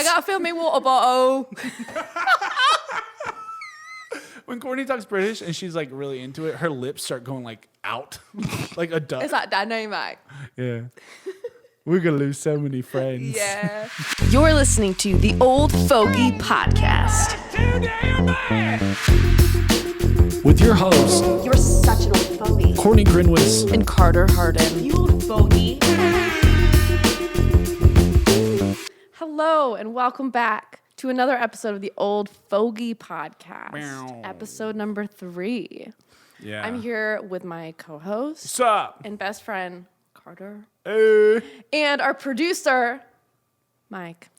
I got filming water bottle. When Kortney talks British and she's like really into it, her lips start going like out, like a duck. It's like dynamite. Yeah. We're going to lose so many friends. Yeah. You're listening to the Old Fogey Podcast. With your hosts, You're such an old fogey. Kortney Grinwis And Carter Harden. You old fogey. Hello, and welcome back to another episode of the Old Fogey Podcast. Meow. Episode number 3. Yeah. I'm here with my co-host What's up? and best friend, Carter. Hey. And our producer, Mike.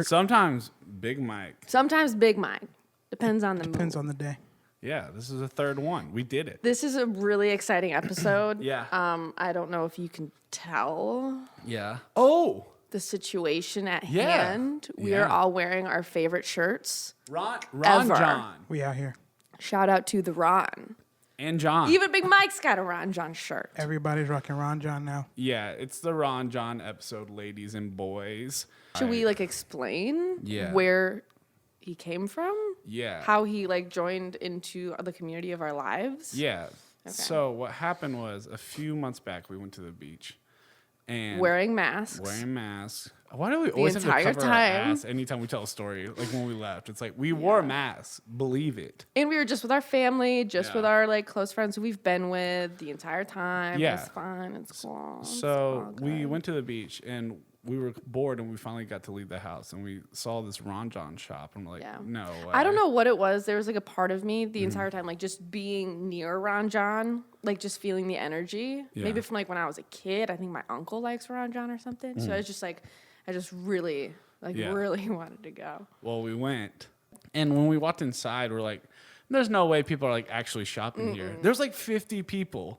Sometimes Big Mike. Sometimes Big Mike. Depends on the Depends mood. on the day. Yeah, this is the third one. We did it. This is a really exciting episode. Yeah. I don't know if you can tell Yeah. Oh. the situation at Yeah. hand. We Yeah. are all wearing our favorite shirts. Ron Ever. John. We out here. Shout out to the Ron. And John. Even Big Mike's got a Ron John shirt. Everybody's rocking Ron John now. Yeah, it's the Ron John episode, ladies and boys. Should we explain Yeah. where he came from? Yeah. How he joined into the community of our lives? Yeah. So what happened was a few months back we went to the beach and Wearing masks. wearing masks. Why do we always have to entire cover our time. ass anytime we tell a story? Like when we left, it's like we wore masks. Believe it. And we were just with our family, just Yeah. with our close friends who we've been with the entire time. Yeah. It's fun. It's cool. It's So all we good. went to the beach and we were bored and we finally got to leave the house and we saw this Ron John shop and we're like, Yeah. no way. I don't know what it was. There was a part of me Mm-hmm. the entire time, just being near Ron John, just feeling the energy. Yeah. Maybe from when I was a kid. I think my uncle likes Ron John or something. So I was just I just really, Yeah. really wanted to go. Well, we went and when we walked inside, we're like, there's no way people are actually shopping here. There's 50 people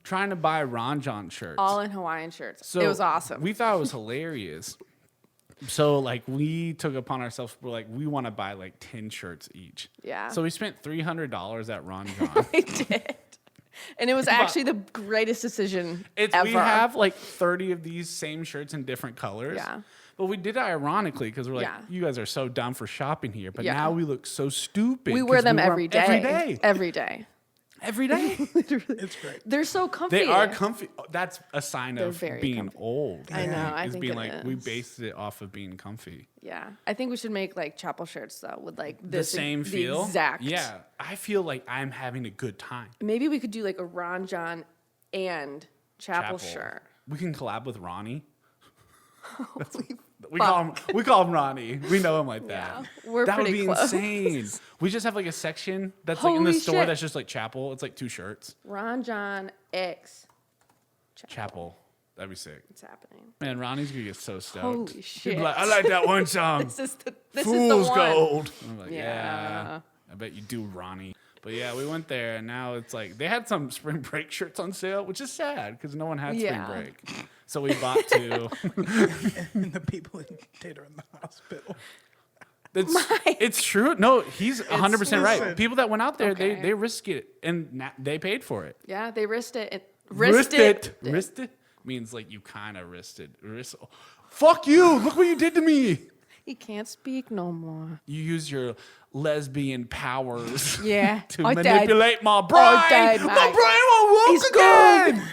trying to buy Ron John shirts. All in Hawaiian shirts. So it was awesome. We thought it was hilarious. So we took upon ourselves. We're like, we want to buy 10 shirts each. Yeah. So we spent $300 at Ron John. We did. And it was actually the greatest decision ever. We have 30 of these same shirts in different colors. Yeah. But we did it ironically because we're like, Yeah. you guys are so dumb for shopping here. But Yeah. now we look so stupid. we wear 'cause them wore every day. Every day. Every day. Every day. It's great. They're so comfy. They are comfy. That's a sign They're of very being comfy. old. I know, I is think being it we is. based it off of being comfy. Yeah. I think we should make chapel shirts though with The this same the feel. exact. Yeah. I feel like I'm having a good time. Maybe we could do a Ron John and chapel shirt. We can collab with Ronnie. Holy We call him Ronnie. We know him like that. Yeah, we're that would pretty be close. insane. We just have a section that's in the Holy store shit. that's just chapel. It's 2 shirts. Ron John X Chapel. That'd be sick. It's happening. Man, Ronnie's gonna get so stoked. Holy He'd be shit. like, I like that one song. This is the Fool's one. Gold. I'm like, Yeah. yeah. I bet you do, Ronnie. But yeah, we went there, and now it's they had some spring break shirts on sale, which is sad because no one had Yeah. spring break. So we bought 2. And the people in Tate are in the hospital. It's true. No, he's 100% right. Listen. People that went out there, Okay. they risk it, and they paid for it. Yeah, they risked it. Risked it means you kind of risked it. Fuck you! Look what you did to me. He can't speak no more. You use your lesbian powers. Yeah. to I died. manipulate my brain. died, My Mike. brain won't work He's again.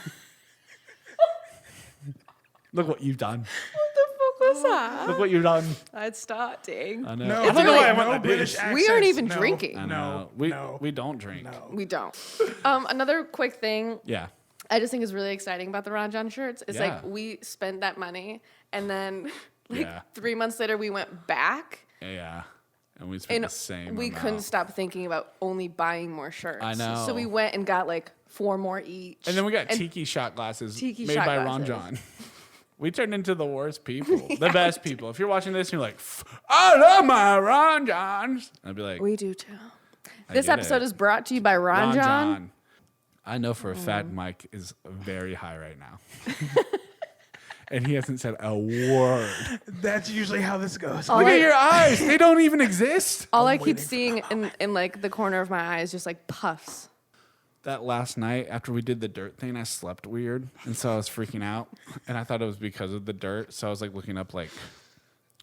Look what you've done. What the fuck was that? Look what you've done. I'd starting. I know. No, I don't know why I no went like British this. accents. We aren't even No, drinking. I No, know. We don't drink. no. We don't. Another quick thing Yeah. I just think is really exciting about the Ron John shirts is Yeah. we spent that money and then Yeah. 3 months later we went back Yeah. And we spent and the same we amount. couldn't stop thinking about only buying more shirts. I know. So we went and got 4 more each. And then we got And tiki shot glasses Tiki made shot by Ron glasses. John. We turned into the worst people. The best people. If you're watching this and you're like, I love my Ron Johns. I'd be like, We do too. I This get episode it. is brought to you by Ron John. I know for a fact Mike is very high right now. And he hasn't said a word. That's usually how this goes. All Look I- at your eyes. They don't even exist. All I keep seeing in the corner of my eye is just puffs. That last night after we did the dirt thing, I slept weird. And so I was freaking out. And I thought it was because of the dirt. So I was looking up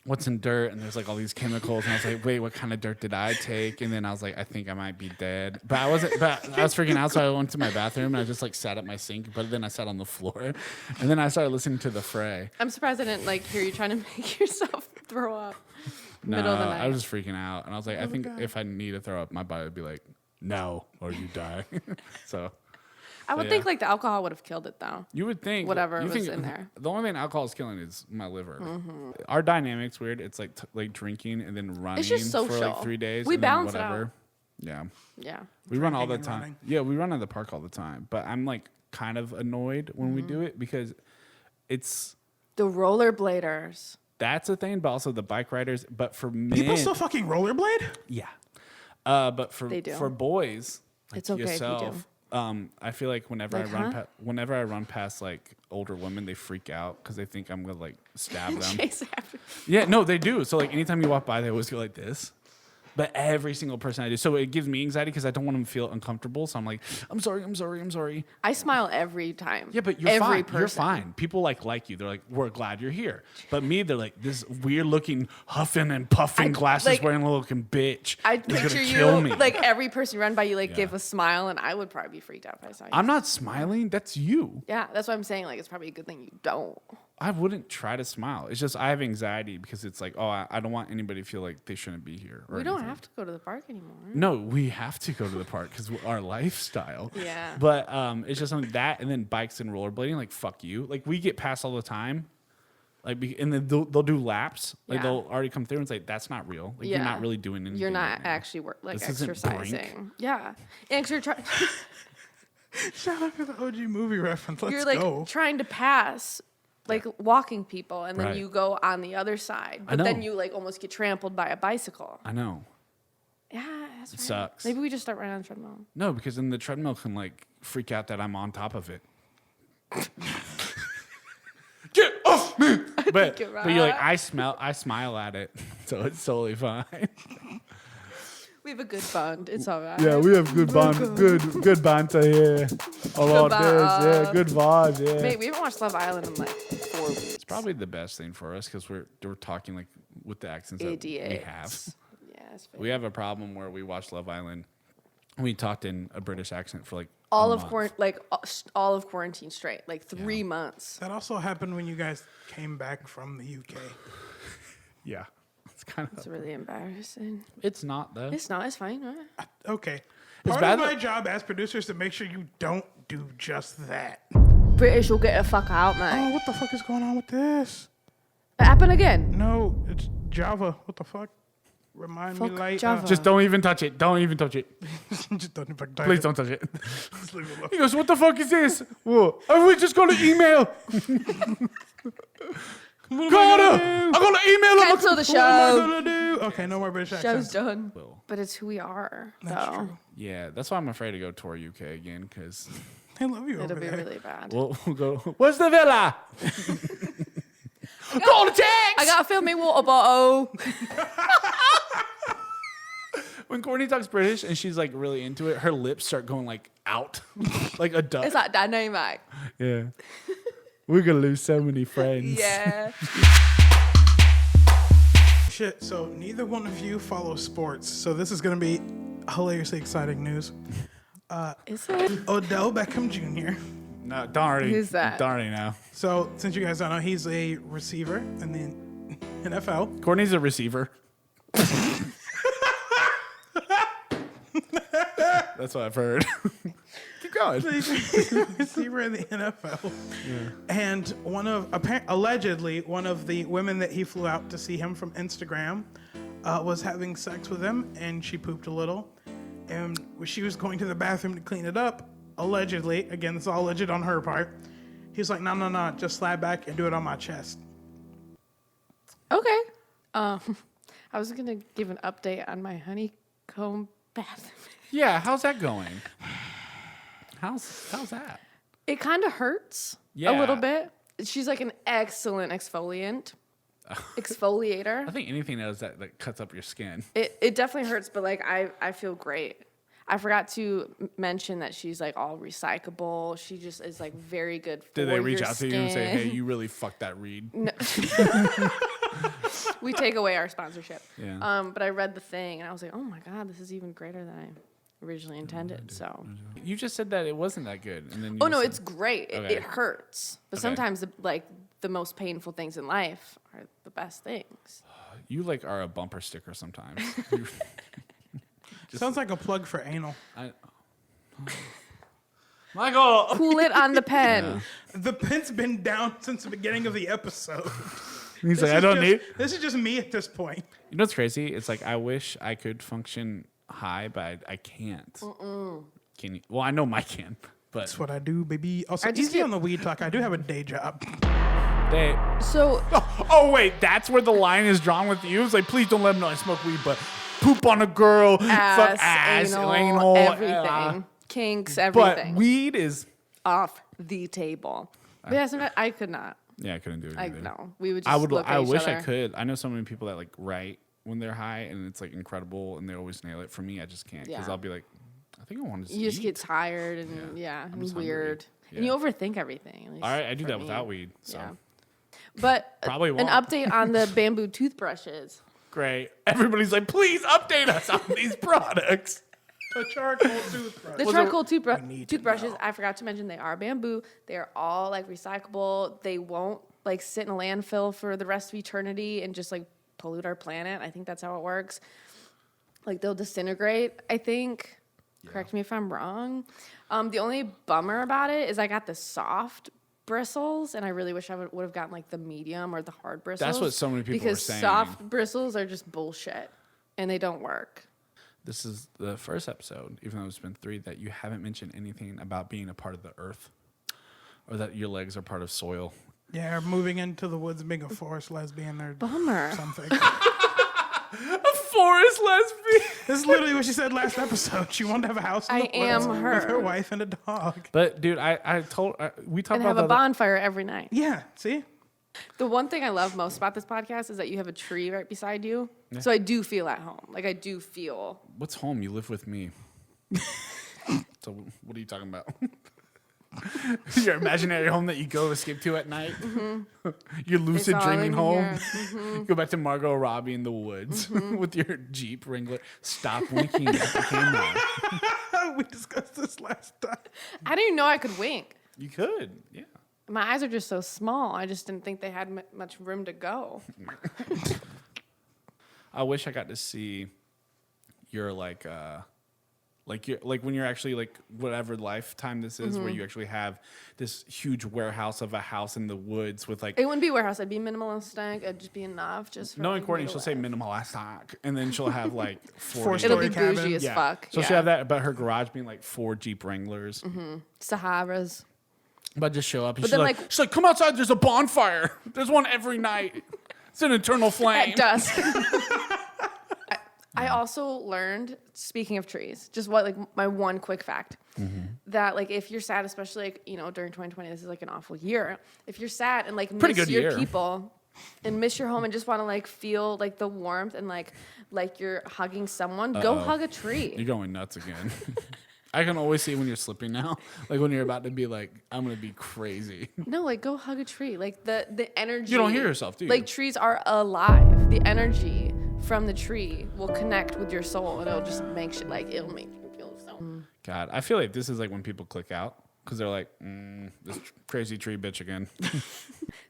what's in dirt, and there's like all these chemicals, and I was like, wait, what kind of dirt did I take? And then I was like, I think I might be dead, but I wasn't. But I was freaking out, so I went to my bathroom and I just like sat at my sink, but then I sat on the floor, and then I started listening to the Fray. I'm surprised I didn't like hear you trying to make yourself throw up. Middle of the night. I was just freaking out, and I was like, I think if I need to throw up, my body would be like, no, or you die. So. I would think like the alcohol would have killed it though. You would think whatever was in there. The only thing alcohol is killing is my liver. Our dynamic's weird. It's like like drinking and then running social. for like 3 days. We and then balance it whatever. out. Yeah. Yeah. We run all the and time. running. Yeah, we run at the park all the time. But I'm like kind of annoyed when we do it because it's The rollerbladers. that's a thing, but also the bike riders. But for men, People still fucking rollerblade? yeah. But They do. for boys, like It's okay if you yourself, do. I feel like whenever Like, whenever I run past like older women, they freak out because they think I'm gonna like stab them. Chase after. Yeah, no, they do. So like anytime you walk by, they always go like this. But every single person I do, so it gives me anxiety because I don't want them to feel uncomfortable. So I'm like, I'm sorry. I smile every time. Yeah, but you're every fine. person. You're fine. People like you. They're like, we're glad you're here. But me, they're like this weird looking, huffing and puffing, glasses like, wearing a looking bitch. I who's gonna picture kill you me. like every person you run by, you like Yeah. give a smile, and I would probably be freaked out if I saw you. I'm not smiling. That's you. Yeah, that's what I'm saying. Like, it's probably a good thing you don't. I wouldn't try to smile. It's just I have anxiety because it's like, oh, I don't want anybody to feel like they shouldn't be here. Or We don't anything. have to go to the park anymore. No, we have to go to the park because our lifestyle. Yeah. But it's just something that, and then bikes and rollerblading. Like fuck you. Like we get passed all the time. Like and then they'll do laps. Like Yeah. they'll already come through and say that's not real. Like you're not really doing anything. You're not right now. actually like This isn't exercising. Brink. Yeah. And 'cause you're trying. Shout out for the OG movie reference. Let's You're like go. trying to pass. Like walking people, and then Right. you go on the other side, I but then know. you like almost get trampled by a bicycle. I know. Yeah, that's right. sucks. Maybe we just start running on the treadmill. No, because then the treadmill can like freak out that I'm on top of it. Get off me! But you're you're like right. I smile at it, so it's totally fine. We have a good bond. It's all right. Yeah, we have good good banter here. About this, yeah, good vibes, yeah. Mate, we haven't watched Love Island in like 4 weeks. It's probably the best thing for us because we're talking like with the accents that we have. Yeah, it's We have a problem where we watched Love Island. We talked in a British accent for like all a of month. all of quarantine straight, like 3 months. That also happened when you guys came back from the UK. Yeah, it's kind It's of. really embarrassing. It's not though. It's not. It's fine. Right? Okay. It's Part bad of my that- job as producer is to make sure you don't do just that. British will get the fuck out, Oh, mate. what the fuck is going on with this? It happened again. No, it's Java. What the fuck? Remind me Fuck like Java. Just don't even touch it. Don't even touch it. just don't fucking type Please it. don't touch it. Just leave it alone. He goes, "What the fuck is this? What? Oh, we just got an email. Carter, I got an email. Cancel the What am I show. gonna do? Okay, no more British Show's accents. done. Will. But it's who we are. That's though. true. Yeah, that's why I'm afraid to go tour UK again because I love you It'll over be there. really bad. we'll go. Where's the villa? Call the text. I gotta fill me water bottle. When Kortney talks British and she's like really into it, her lips start going like out, like a duck. It's like dynamite. Yeah, we're gonna lose so many friends. Yeah. Shit, so neither one of you follow sports, so this is gonna be hilariously exciting news. Is it? Odell Beckham Jr. No, don't already. Who's that? Don't already know. So since you guys don't know, he's a receiver in the NFL. Kortney's a receiver. That's what I've heard. Keep going. He's a receiver in the NFL. And allegedly one of the women that he flew out to see him from Instagram was having sex with him, and she pooped a little. And when she was going to the bathroom to clean it up, allegedly, again, it's all alleged on her part, he was like, no, just slide back and do it on my chest. Okay. I was gonna give an update on my honeycomb bath. Yeah, how's that going? How's that? It kind of hurts a Yeah. little bit. She's like an excellent exfoliator. I think anything that cuts up your skin. It definitely hurts, but like I feel great. I forgot to mention that she's like all recyclable. She just is like very good for Did they reach your out to you and say, "Hey, skin. you really fucked that reed"? No. We take away our sponsorship. Yeah. But I read the thing and I was like, oh my God, this is even greater than I originally intended. So. You just said that it wasn't that good, and then you Oh no, said- it's great. Okay. It hurts, but Okay. sometimes the most painful things in life are the best things. you like are a bumper sticker sometimes. You- Sounds like a plug for anal. Michael. Cool it on the pen. The pen's been down since the beginning of the episode. He's This like, I is don't just- need. This is just me at this point. You know what's crazy? It's like I wish I could function high, but I can't. Can you? Well, I know Mike can, but That's what I do, baby. Also, I just easy get- on the weed talk. I do have a day job. they. So Oh wait, that's where the line is drawn with you. It's like, please don't let them know I smoke weed, but poop on a girl, fuck ass, anal, anal, everything, kinks, but everything weed is. off the table. But yeah, sometimes I could not. Yeah, I couldn't do it. I either. no. We would just I would. look at I each wish other. I could. I know so many people that like write when they're high, and it's like incredible, and they always nail it. For me, I just can't because Yeah. I'll be like, I think I want to. You just get tired and I'm and just hungry. weird. Yeah. And you overthink everything. At least All right, I do for that me. without weed. So Yeah. But Probably an won't. update on the bamboo toothbrushes. great. Everybody's like, please update us on these products. A charcoal toothbrush. The Was charcoal need to toothbrushes, know. I forgot to mention, they are bamboo. They are all like recyclable. They won't like sit in a landfill for the rest of eternity and just like pollute our planet. I think that's how it works. Like they'll disintegrate, I think. Correct me if I'm wrong. The only bummer about it is I got the soft bristles, and I really wish I would have gotten like the medium or the hard bristles. what so many people were because saying. soft bristles are just bullshit, and they don't work. This is the first episode, even though it's been 3, that you haven't mentioned anything about being a part of the earth, or that your legs are part of soil. Yeah, moving into the woods, being a forest lesbian or Bummer. something. A forest lesbian. This is literally what she said last episode. She wanted to have a house in I the am woods her. with her wife and a dog. But dude, I told we talked And about have a the other- bonfire every night. Yeah, see? The one thing I love most about this podcast is that you have a tree right beside you. So I do feel at home. Like I do feel. What's home? You live with me. So what are you talking about? Your imaginary home that you go escape to at night. Your lucid all dreaming in home. here. Go back to Margot Robbie in the woods with your Jeep Wrangler. Stop winking at the camera. We discussed this last time. I didn't even know I could wink. You could, yeah. My eyes are just so small. I just didn't think they had much room to go. I wish I got to see your like your like when you're actually like whatever lifetime this is, where you actually have this huge warehouse of a house in the woods with like It wouldn't be a warehouse. I'd be minimalistic. It'd just be enough. Just for knowing me Kortney, to she'll say live. minimalistic, and then she'll have like 40. Four It'll be story bougie cabin. as Yeah. fuck. So she'll have that, but her garage being like 4 Jeep Wranglers. Saharas. But just show up and But she's then, like, come outside. There's a bonfire. There's one every night. It's an eternal flame. At dusk. I also learned, speaking of trees, just what like my one quick fact, that like if you're sad, especially like during 2020, this is like an awful year. If you're sad and like Pretty miss good your year. people and miss your home and just want to like feel like the warmth and like you're hugging someone, go hug a tree. You're going nuts again. I can always see when you're slipping now. Like when you're about to be like, I'm going to be crazy. No, like go hug a tree. Like the energy. You don't hear yourself, do you? Like trees are alive. The energy from the tree will connect with your soul, and it'll just make shit like it'll make you feel so. God, I feel like this is like when people click out because they're like, this crazy tree bitch again.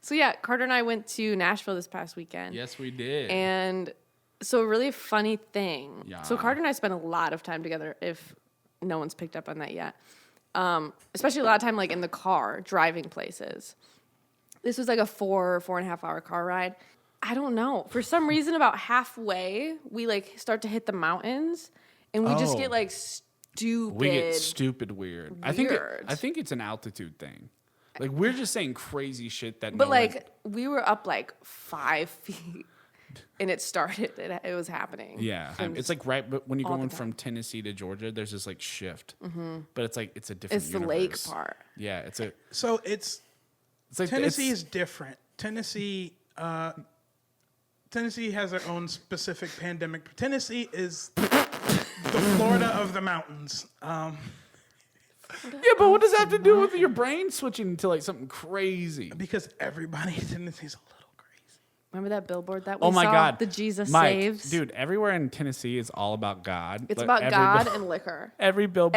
So yeah, Carter and I went to Nashville this past weekend. Yes, we did. And so a really funny thing. Yeah. So Carter and I spent a lot of time together, if no one's picked up on that yet. Especially a lot of time like in the car, driving places. This was like a 4.5 hour car ride. I don't know. For some reason, about halfway, we like start to hit the mountains and we just Oh. get like stupid. We get stupid weird. I think Weird. I think it's an altitude thing. Like we're just saying crazy shit that. But no one- like we were up like 5 feet and it started. It was happening. yeah, And it's like right. But when you're all the going time. from Tennessee to Georgia, there's this like shift. But it's like it's a different. it's the lake universe. part. Yeah, it's So it's like Tennessee it's- is different. Tennessee has their own specific pandemic. Tennessee is the Florida of the mountains. Yeah, but what does that have to do with your brain switching to like something crazy? Because everybody in Tennessee is a little crazy. Remember that billboard that we Oh my saw? God. The Jesus Mike, Saves. Dude, everywhere in Tennessee is all about God. It's Like, about every God and liquor. Every billboard.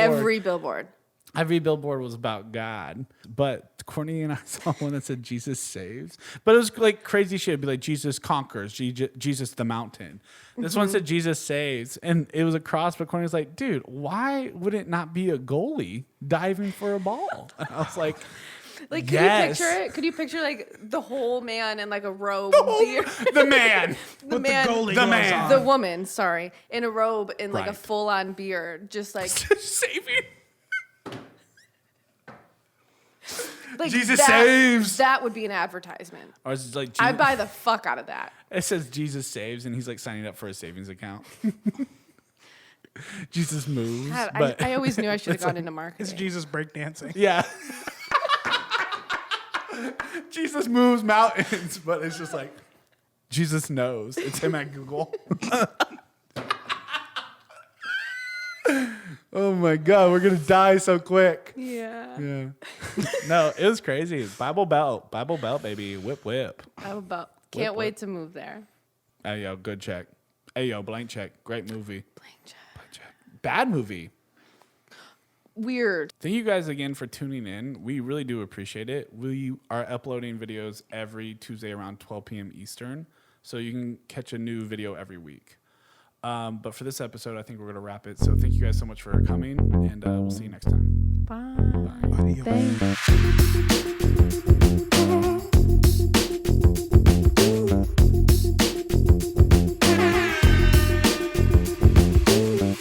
Every billboard. Was about God. But Kortney and I saw one that said Jesus saves. But it was like crazy shit. It'd be like Jesus conquers, Jesus the mountain. This one said Jesus saves. And it was a cross, but Kortney was like, dude, why would it not be a goalie diving for a ball? And I was like, Like, could yes. you picture it? Could you picture like the whole man in like a robe? The man. the man. The goalie The gloves man. on. The woman, sorry, in a robe and like a Right. full-on beard, just like Saving. like Jesus that, saves. That would be an advertisement. Or it's like I'd buy the fuck out of that. It says Jesus saves, and he's like signing up for a savings account. Jesus moves. God, but I always knew I should have gone into It's marketing. Jesus breakdancing. yeah. Jesus moves mountains, but it's just like Jesus knows. It's him at Google. Oh my God, we're gonna die so quick. Yeah. Yeah. No, it was crazy. Bible Belt, baby. Whip, whip. Can't wait to move there. Hey yo, good check. Hey yo, blank check. Great movie. Blank check. Blank check. Bad movie. Weird. Thank you guys again for tuning in. We really do appreciate it. We are uploading videos every Tuesday around 12 p.m. Eastern, so you can catch a new video every week. But for this episode, I think we're going to wrap it. So thank you guys so much for coming, and we'll see you next time. Bye. Adios. Thanks.